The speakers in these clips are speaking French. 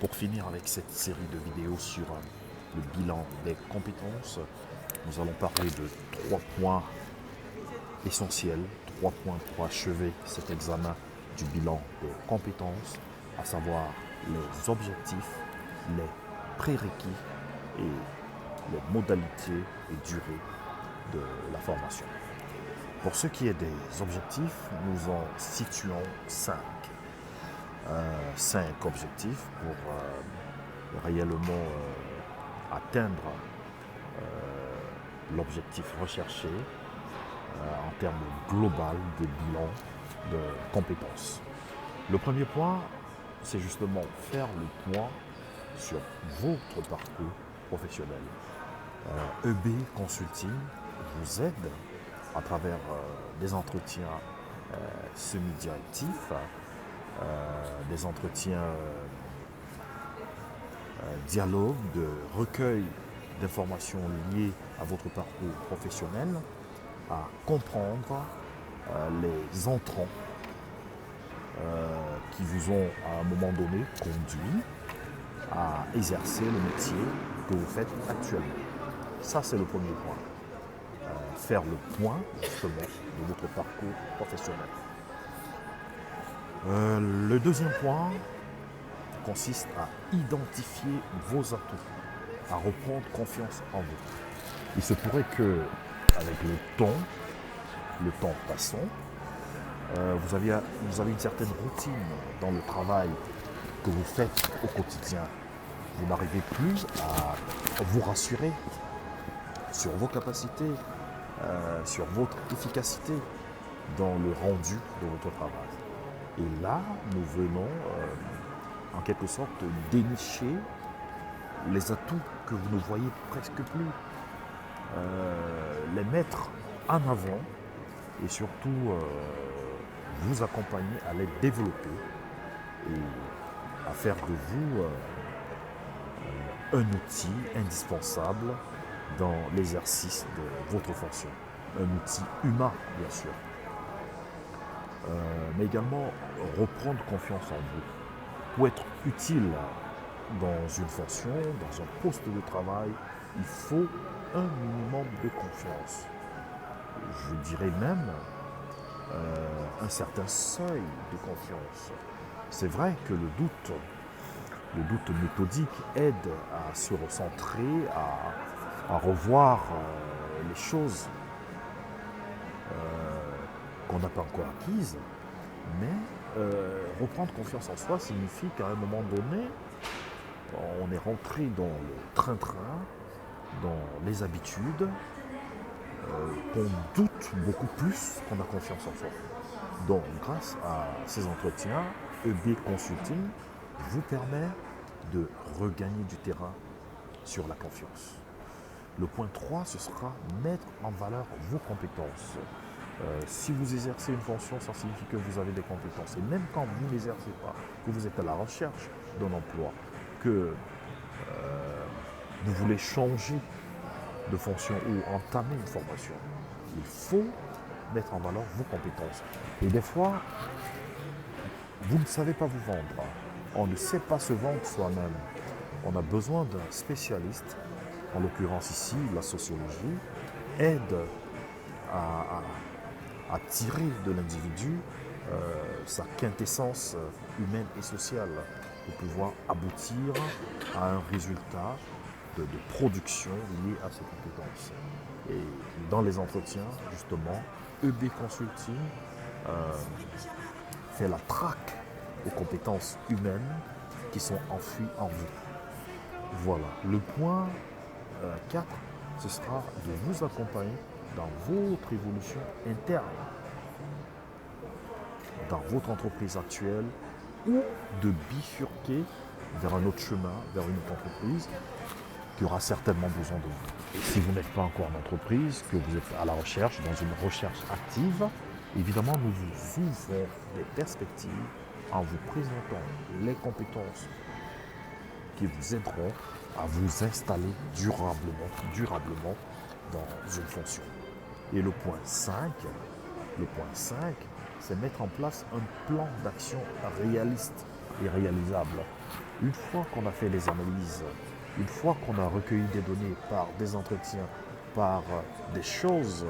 Pour finir avec cette série de vidéos sur le bilan des compétences, nous allons parler de 3 points essentiels, 3 points pour achever cet examen du bilan des compétences, à savoir les objectifs, les prérequis et les modalités et durées de la formation. Pour ce qui est des objectifs, nous en situons 5. 5 objectifs pour réellement atteindre l'objectif recherché en termes global de bilan de compétences. Le premier point, c'est justement faire le point sur votre parcours professionnel. EB Consulting vous aide à travers des entretiens semi-directifs, des entretiens dialogue, de recueil d'informations liées à votre parcours professionnel, à comprendre les entrants qui vous ont à un moment donné conduit à exercer le métier que vous faites actuellement. Ça, c'est le premier point. Faire le point justement de votre parcours professionnel. Le deuxième point consiste à identifier vos atouts, à reprendre confiance en vous. Il se pourrait que, avec le temps passant, vous avez une certaine routine dans le travail que vous faites au quotidien. Vous n'arrivez plus à vous rassurer sur vos capacités, sur votre efficacité dans le rendu de votre travail. Et là, nous venons en quelque sorte dénicher les atouts que vous ne voyez presque plus, les mettre en avant et surtout vous accompagner à les développer et à faire de vous un outil indispensable dans l'exercice de votre fonction. Un outil humain, bien sûr. Mais également reprendre confiance en vous. Pour être utile dans une fonction, dans un poste de travail, il faut un minimum de confiance. Je dirais même un certain seuil de confiance. C'est vrai que le doute méthodique aide à se recentrer, à revoir les choses qu'on n'a pas encore acquises, mais reprendre confiance en soi signifie qu'à un moment donné, on est rentré dans le train-train, dans les habitudes, qu'on doute beaucoup plus qu'on a confiance en soi. Donc, grâce à ces entretiens, EB Consulting vous permet de regagner du terrain sur la confiance. Le point 3, ce sera mettre en valeur vos compétences. Si vous exercez une fonction, ça signifie que vous avez des compétences. Et même quand vous n'exercez pas, que vous êtes à la recherche d'un emploi, que vous voulez changer de fonction ou entamer une formation, il faut mettre en valeur vos compétences. Et des fois, vous ne savez pas vous vendre. On ne sait pas se vendre soi-même. On a besoin d'un spécialiste, en l'occurrence ici, la sociologie, aide à tirer de l'individu sa quintessence humaine et sociale pour pouvoir aboutir à un résultat de production lié à ses compétences. Et dans les entretiens, justement, EB Consulting fait la traque aux compétences humaines qui sont enfouies en vous. Voilà. Le point 4, ce sera de vous accompagner dans votre évolution interne, dans votre entreprise actuelle, ou de bifurquer vers un autre chemin, vers une autre entreprise qui aura certainement besoin de vous. Et si vous n'êtes pas encore en entreprise, que vous êtes à la recherche, dans une recherche active, évidemment, nous vous ouvrons des perspectives en vous présentant les compétences qui vous aideront à vous installer durablement dans une fonction. Et le point 5, c'est mettre en place un plan d'action réaliste et réalisable. Une fois qu'on a fait les analyses, une fois qu'on a recueilli des données par des entretiens, par des choses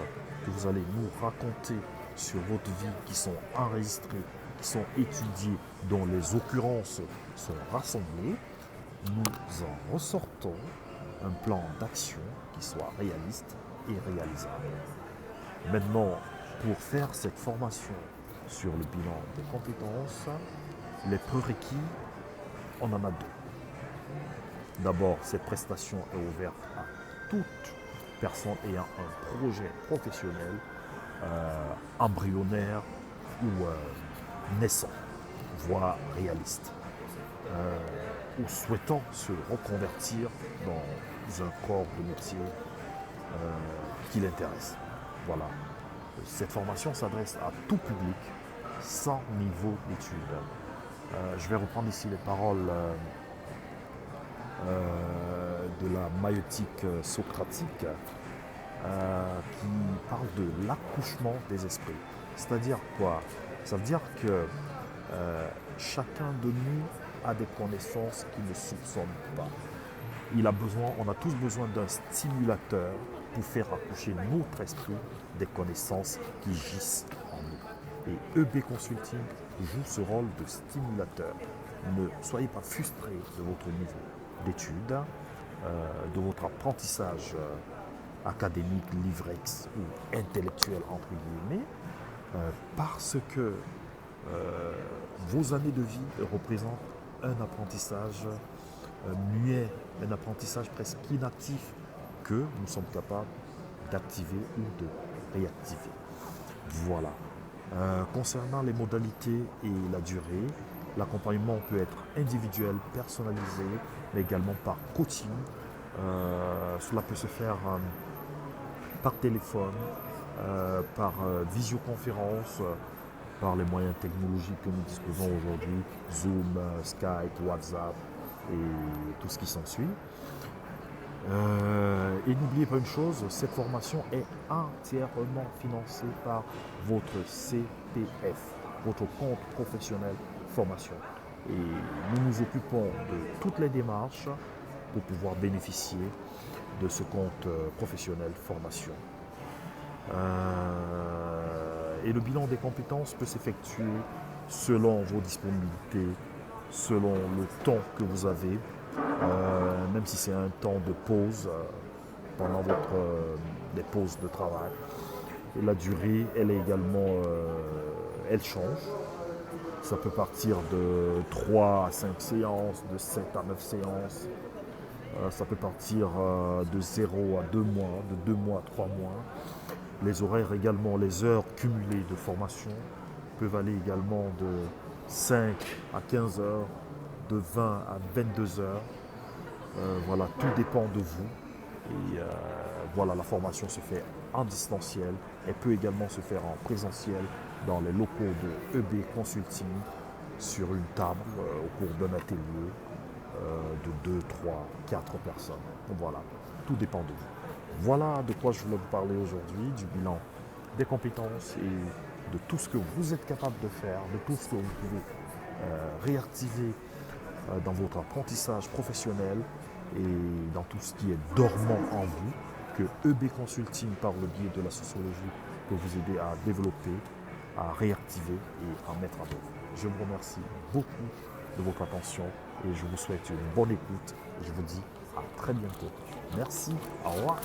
que vous allez nous raconter sur votre vie qui sont enregistrées, qui sont étudiées, dont les occurrences sont rassemblées, nous en ressortons un plan d'action qui soit réaliste et réalisable. Maintenant, pour faire cette formation sur le bilan des compétences, les prérequis, on en a deux. D'abord, cette prestation est ouverte à toute personne ayant un projet professionnel embryonnaire ou naissant, voire réaliste, ou souhaitant se reconvertir dans un corps de métier qui l'intéresse. Voilà. Cette formation s'adresse à tout public, sans niveau d'études. Je vais reprendre ici les paroles de la maïeutique socratique qui parle de l'accouchement des esprits. C'est-à-dire quoi? Ça veut dire que chacun de nous a des connaissances qu'il ne soupçonne pas. On a tous besoin d'un stimulateur pour faire accoucher notre esprit des connaissances qui gisent en nous. Et EB Consulting joue ce rôle de stimulateur. Ne soyez pas frustrés de votre niveau d'études, de votre apprentissage académique, livrex ou intellectuel entre guillemets, parce que vos années de vie représentent un apprentissage muet, un apprentissage presque inactif que nous sommes capables d'activer ou de réactiver. Voilà. Concernant les modalités et la durée, l'accompagnement peut être individuel, personnalisé, mais également par coaching. Cela peut se faire par téléphone, par visioconférence, par les moyens technologiques que nous disposons aujourd'hui, Zoom, Skype, WhatsApp et tout ce qui s'ensuit. Et n'oubliez pas une chose, cette formation est entièrement financée par votre CPF, votre compte professionnel formation. Et nous nous occupons de toutes les démarches pour pouvoir bénéficier de ce compte professionnel formation. Et le bilan des compétences peut s'effectuer selon vos disponibilités, selon le temps que vous avez, même si c'est un temps de pause pendant les pauses de travail. Et la durée, elle est également, elle change. Ça peut partir de 3 à 5 séances, de 7 à 9 séances. Ça peut partir de 0 à 2 mois, de 2 mois à 3 mois. Les horaires également, les heures cumulées de formation peuvent aller également de 5 à 15 heures, de 20 à 22 heures. Voilà, tout dépend de vous. Et voilà, la formation se fait en distanciel. Elle peut également se faire en présentiel dans les locaux de EB Consulting sur une table au cours d'un atelier de 2, 3, 4 personnes. Voilà, tout dépend de vous. Voilà de quoi je voulais vous parler aujourd'hui, du bilan des compétences et de tout ce que vous êtes capable de faire, de tout ce que vous pouvez réactiver dans votre apprentissage professionnel et dans tout ce qui est dormant en vous, que EB Consulting, par le biais de la sociologie, peut vous aider à développer, à réactiver et à mettre en œuvre. Je vous remercie beaucoup de votre attention et je vous souhaite une bonne écoute. Je vous dis à très bientôt. Merci, au revoir.